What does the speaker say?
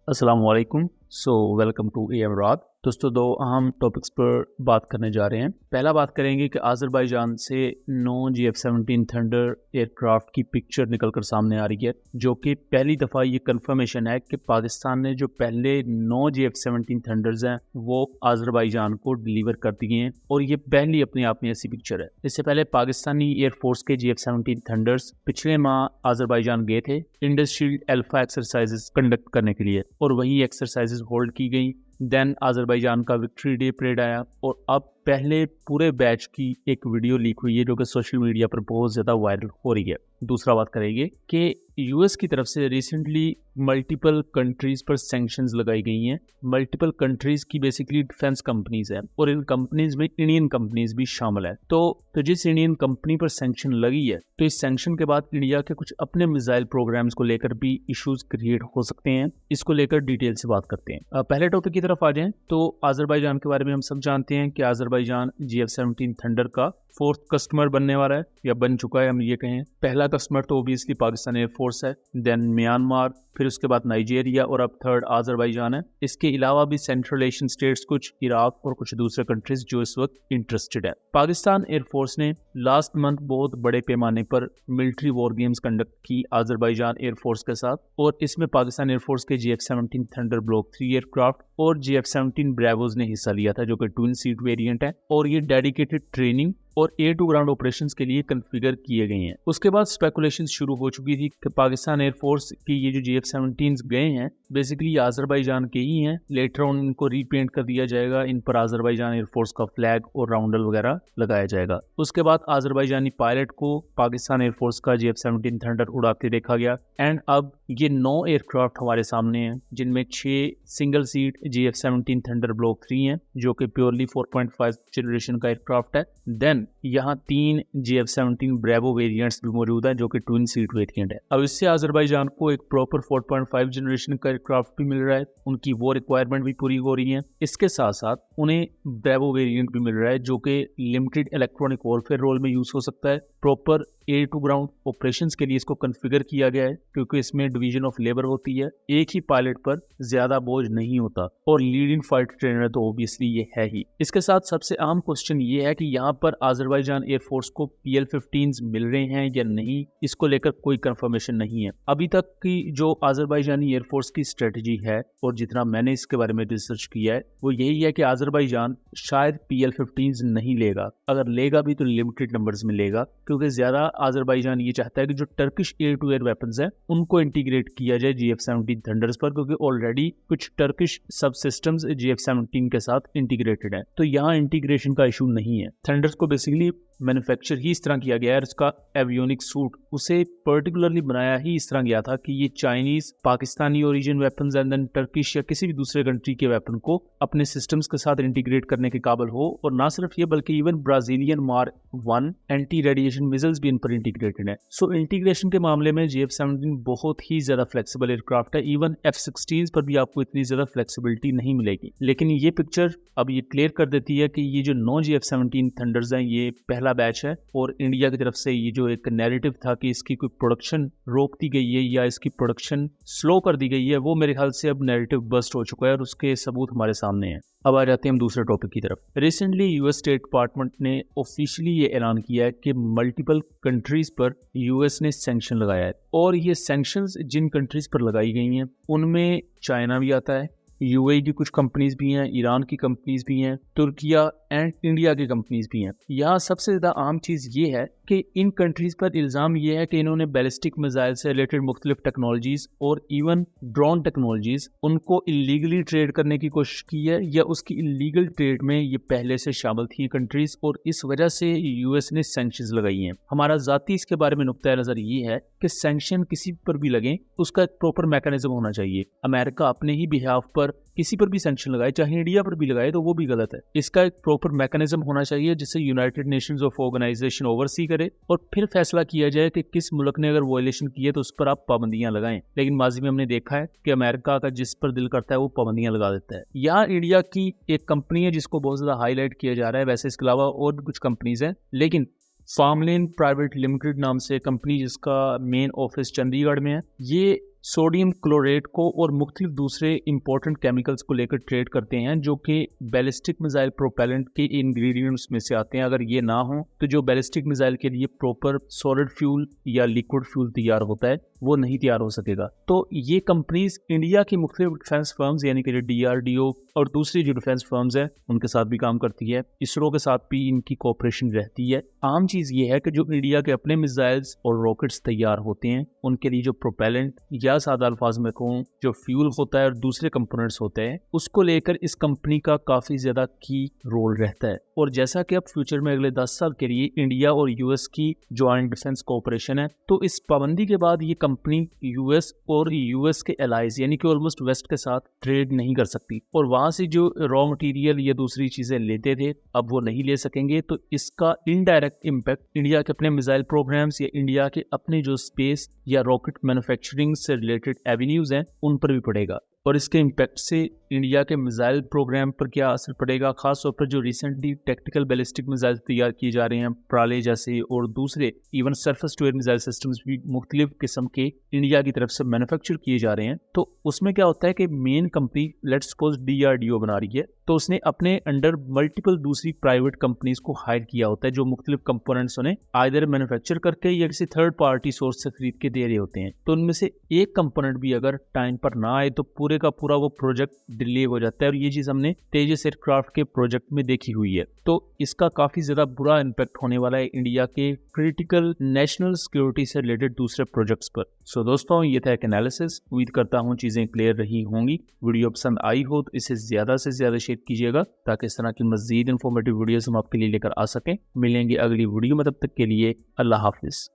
अस्सलाम वालेकुम। Welcome to M रात। दोस्तों, दो अहम टॉपिक्स पर बात करने जा रहे हैं। पहला बात करेंगे कि आज़रबाईजान से 9 GF-17 थंडर एयरक्राफ्ट की पिक्चर निकलकर सामने आ रही है, जो कि पहली दफ़ा ये कंफर्मेशन है कि पाकिस्तान ने जो पहले 9 GF-17 थंडर्स हैं वो आज़रबाईजान को डिलीवर कर दिए हैं, और ये पहली अपने आप में ऐसी पिक्चर है। इससे पहले पाकिस्तानी एयरफोर्स के GF-17 थंडर्स पिछले माह आज़रबाईजान गए थे इंडस्ट्रियल अल्फा एक्सरसाइजेस कंडक्ट करने के लिए, और वही एक्सरसाइजेस होल्ड की गई। देन आज़रबाईजान का विक्ट्री डे परेड आया, और अब पहले पूरे बैच की एक वीडियो लीक हुई है जो कि सोशल मीडिया पर बहुत ज़्यादा वायरल हो रही है। दूसरा बात करेंगे कि यूएस की तरफ से रिसेंटली मल्टीपल कंट्रीज़ पर सैंक्शंस लगाई गई हैं। मल्टीपल कंट्रीज़ की बेसिकली डिफेंस कंपनीज हैं, और इन कंपनीज में इंडियन कंपनीज भी शामिल है। तो जिस इंडियन कंपनी पर सैंक्शन लगी है, तो इस सैंक्शन के बाद इंडिया के कुछ अपने मिसाइल प्रोग्राम्स को लेकर भी इश्यूज क्रिएट हो सकते हैं। इसको लेकर डिटेल से बात करते हैं। पहले टॉपिक की तरफ आ जाएं तो आज़रबाईजान के बारे में हम सब जानते हैं कि आज़रबाईजान GF-17 थंडर का फोर्थ कस्टमर बनने वाला है या बन चुका है, हम ये कहें। पहला कस्टमर तो ओबियसली पाकिस्तान एयरफोर्स है, देन म्यांमार, फिर उसके बाद नाइजीरिया, और अब थर्ड आज़रबाईजान है। इसके अलावा भी सेंट्रल एशियन स्टेट्स, कुछ इराक और कुछ दूसरे कंट्रीज जो इस वक्त इंटरेस्टेड है। पाकिस्तान एयरफोर्स ने लास्ट मंथ बहुत बड़े पैमाने पर मिलिट्री वॉर गेम्स कंडक्ट की आज़रबाईजान एयरफोर्स के साथ, और इसमें पाकिस्तान एयरफोर्स के GF-17 थंडर ब्लॉक 3 एयरक्राफ्ट और GF-17 ब्रेवोज ने हिस्सा लिया था, जो कि ट्विन सीट वेरिएंट है, और ये डेडिकेटेड ट्रेनिंग और एयर टू ग्राउंड ऑपरेशंस के लिए कॉन्फ़िगर किए गए हैं। उसके बाद स्पेकुलेशन शुरू हो चुकी थी कि पाकिस्तान एयरफोर्स की ये जो GF-17 गए हैं बेसिकली आज़रबाईजान के ही हैं। लेटर ऑन इनको रीपेंट कर दिया जाएगा, इन पर आज़रबाईजान एयरफोर्स का फ्लैग और राउंडल वगैरह लगाया जाएगा। उसके बाद आज़रबाईजानी पायलट को पाकिस्तान एयरफोर्स का GF-17 थंडर उड़ाते देखा गया। एंड अब ये 9 एयरक्राफ्ट हमारे सामने हैं, जिनमें 6 single seat GF-17 thunder block 3 हैं, जो कि प्योरली 4.5 जनरेशन का एयरक्राफ्ट है। देन यहाँ 3 GF-17 ब्रेवो वेरिएंट्स भी मौजूद हैं, जो कि ट्विन सीट वेरिएंट है। अब इससे आज़रबाईजान को एक प्रॉपर 4.5 जनरेशन का एयरक्राफ्ट भी मिल रहा है, उनकी वो रिक्वायरमेंट भी पूरी हो रही है। इसके साथ साथ उन्हें ब्रेवो वेरिएंट भी मिल रहा है, जो कि लिमिटेड इलेक्ट्रॉनिक वॉरफेयर रोल में यूज हो सकता है। Proper air to ground operations के लिए इसको कॉन्फ़िगर किया गया है, क्योंकि इसमें डिवीजन ऑफ लेबर होती है, एक ही पायलट पर ज्यादा बोझ नहीं होता, और लीडिंग फाइट ट्रेनर तो ऑब्वियसली ये है ही। इसके साथ सबसे अहम क्वेश्चन ये है कि यहाँ पर आज़रबाईजान एयरफोर्स को PL-15 मिल रहे हैं या नहीं, इसको लेकर कोई कंफर्मेशन नहीं है अभी तक की। जो आज़रबाईजानी एयरफोर्स की स्ट्रेटजी है, और जितना मैंने इसके बारे में रिसर्च किया है, वो यही है कि आज़रबाईजान शायद PL-15 नहीं लेगा, अगर लेगा भी तो लिमिटेड नंबर्स में लेगा, क्योंकि ज्यादा आज़रबाईजान ये चाहता है कि जो Turkish air to air weapons हैं उनको इंटीग्रेट किया जाए GF-17 थंडर्स पर, क्योंकि ऑलरेडी कुछ टर्किश सब सिस्टम्स GF-17 के साथ इंटीग्रेटेड है, तो यहाँ इंटीग्रेशन का इशू नहीं है। थंडर्स को बेसिकली मैन्युफैक्चर ही इस तरह किया गया है, इसका एवियोनिक सूट उसे पर्टिकुलरली बनाया ही इस तरह गया था कि ये Chinese, Pakistani origin weapons and then Turkish या किसी भी दूसरे कंट्री के वेपन को अपने सिस्टम्स के साथ इंटीग्रेट करने के काबिल हो। और ना सिर्फ ये, बल्कि even Brazilian mark 1 anti radiation missiles भी इन पर इंटीग्रेटेड है। सो इंटीग्रेशन के मामले में GF-17 बहुत ही ज्यादा फ्लेक्सिबल एयरक्राफ्ट है। इवन F-16 पर भी आपको इतनी ज्यादा फ्लेक्सिबिलिटी नहीं मिलेगी। लेकिन ये पिक्चर अब ये क्लियर कर देती है कि ये जो 9 GF-17 थंडर्स हैं ये पहला बैच है, और इंडिया की तरफ से ये जो एक नैरेटिव था कि इसकी कोई प्रोडक्शन रोक दी गई है या इसकी प्रोडक्शन स्लो कर दी गई है, वो मेरे ख्याल से अब नैरेटिव बस्ट हो चुका है, और उसके सबूत हमारे सामने हैं। अब आ जाते हैं हम दूसरे टॉपिक की तरफ। रिसेंटली US स्टेट डिपार्टमेंट ने ऑफिशियली ये ऐलान किया है कि मल्टीपल कंट्रीज पर US ने सैंक्शन लगाया है, और ये सैंक्शंस जिन कंट्रीज पर लगाई गई हैं उनमें चाइना भी आता है, UAE की कुछ कंपनीज भी हैं, ईरान की कंपनीज भी हैं, तुर्किया एंड इंडिया की कंपनीज भी हैं। यहाँ सबसे ज़्यादा आम चीज़ ये है कि इन कंट्रीज़ पर इल्ज़ाम ये है कि इन्होंने बैलिस्टिक मिसाइल से रिलेटेड मुख्तलिफ टेक्नोलॉजीज़ और इवन ड्रोन टेक्नोलॉजीज़ उनको इलीगली ट्रेड करने की कोशिश की है, या उसकी इलीगल ट्रेड में ये पहले से शामिल थी कंट्रीज़, और इस वजह से US ने सैंक्शंस लगाई हैं। हमारा ज़ाती इसके बारे में नुक्ता नज़र ये है कि सैंक्शन किसी पर भी लगे उसका एक प्रॉपर मैकेनिज्म होना चाहिए। अमेरिका अपने ही बिहाफ पर किसी पर भी सैंक्शन लगाए, चाहे इंडिया पर भी लगाए, तो वो भी गलत है। इसका एक प्रॉपर मैकेनिज्म होना चाहिए जिससे United Nations of Organization oversee करे, और फिर फैसला किया जाए कि किस मुल्क ने अगर वायलेशन की है तो उस पर आप पाबंदियां लगाएं। लेकिन माजी में हमने देखा है कि अमेरिका का जिस पर दिल करता है वो पाबंदियां लगा देता है। यहाँ इंडिया की एक कंपनी है जिसको बहुत ज्यादा हाईलाइट किया जा रहा है, वैसे इसके अलावा और भी कुछ कंपनीज हैं, लेकिन फार्मलैंड प्राइवेट लिमिटेड नाम से कंपनी जिसका मेन ऑफिस चंडीगढ़ में है, ये सोडियम क्लोरेट को और मुख्तलिफ दूसरे इंपॉर्टेंट केमिकल्स को लेकर ट्रेड करते हैं जो कि बैलिस्टिक मिसाइल प्रोपेलेंट के इंग्रेडिएंट्स में से आते हैं। अगर ये ना हो तो जो बैलिस्टिक मिसाइल के लिए प्रॉपर सॉलिड फ्यूल या लिक्विड फ्यूल तैयार होता है वो नहीं तैयार हो सकेगा। तो ये कंपनीज इंडिया की मुख्तलिफ डिफेंस फर्म्स यानी कि DRDO और दूसरी जो डिफेंस फर्म्स है उनके साथ भी काम करती है। इसरो के साथ भी इनकी कोऑपरेशन रहती है। आम चीज ये है कि जो इंडिया के अपने मिसाइल्स और रॉकेट्स तैयार होते हैं उनके लिए जो प्रोपेलेंट या सादा अल्फाज में कहूँ जो फ्यूल होता है और दूसरे कंपोनेंट्स होते हैं उसको लेकर इस कंपनी का काफी ज्यादा की रोल रहता है। और जैसा कि अब फ्यूचर में अगले 10 साल के लिए इंडिया और US की ज्वाइंट डिफेंस कोऑपरेशन है, तो इस पाबंदी के बाद ये कंपनी US और US के एलाइज यानी कि ऑलमोस्ट वेस्ट के साथ ट्रेड नहीं कर सकती और वहां से जो रॉ मटेरियल या दूसरी चीजें लेते थे अब वो नहीं ले सकेंगे। तो इसका इनडायरेक्ट इम्पैक्ट इंडिया के अपने मिसाइल प्रोग्राम्स या इंडिया के अपने जो स्पेस या रॉकेट मैन्युफैक्चरिंग से रिलेटेड एवेन्यूज हैं उन पर भी पड़ेगा। और इसके इम्पैक्ट से इंडिया के मिसाइल प्रोग्राम पर क्या असर पड़ेगा, खास तौर पर जो रिसेंटली टैक्टिकल बैलिस्टिक मिसाइल तैयार किए जा रहे हैं प्राले जैसे और दूसरे even surface to air missile systems भी मुख्तलिफ किस्म के इंडिया की तरफ से मैन्युफैक्चर किए जा रहे हैं। तो उसमें क्या होता है कि main company let's suppose DRDO बना रही है तो उसने अपने अंडर मल्टीपल दूसरी प्राइवेट कंपनीज को हायर किया होता है जो मुख्तलिफ कंपोनेंट्स उन्हें आइदर मैन्युफैक्चर करके या किसी थर्ड पार्टी सोर्स से खरीद के दे रहे होते हैं। तो उनमें से एक कंपोनेंट भी अगर टाइम पर ना आए तो पूरे का पूरा वो प्रोजेक्ट डिले हो जाता है और ये चीज हमने तेजस एयरक्राफ्ट के प्रोजेक्ट में देखी हुई है। तो इसका काफी ज्यादा बुरा इम्पैक्ट होने वाला है इंडिया के क्रिटिकल नेशनल सिक्योरिटी से रिलेटेड दूसरे प्रोजेक्ट्स पर। सो दोस्तों ये था एक एनालिसिस। उम्मीद करता हूँ चीजें क्लियर रही होंगी। वीडियो पसंद आई हो तो इसे ज्यादा से ज्यादा शेयर कीजिएगा ताकि इस तरह की मजीद इन्फॉर्मेटिव वीडियोस हम आपके लिए लेकर आ सकें। मिलेंगे अगली वीडियो में, तब तक के लिए अल्लाह हाफिज।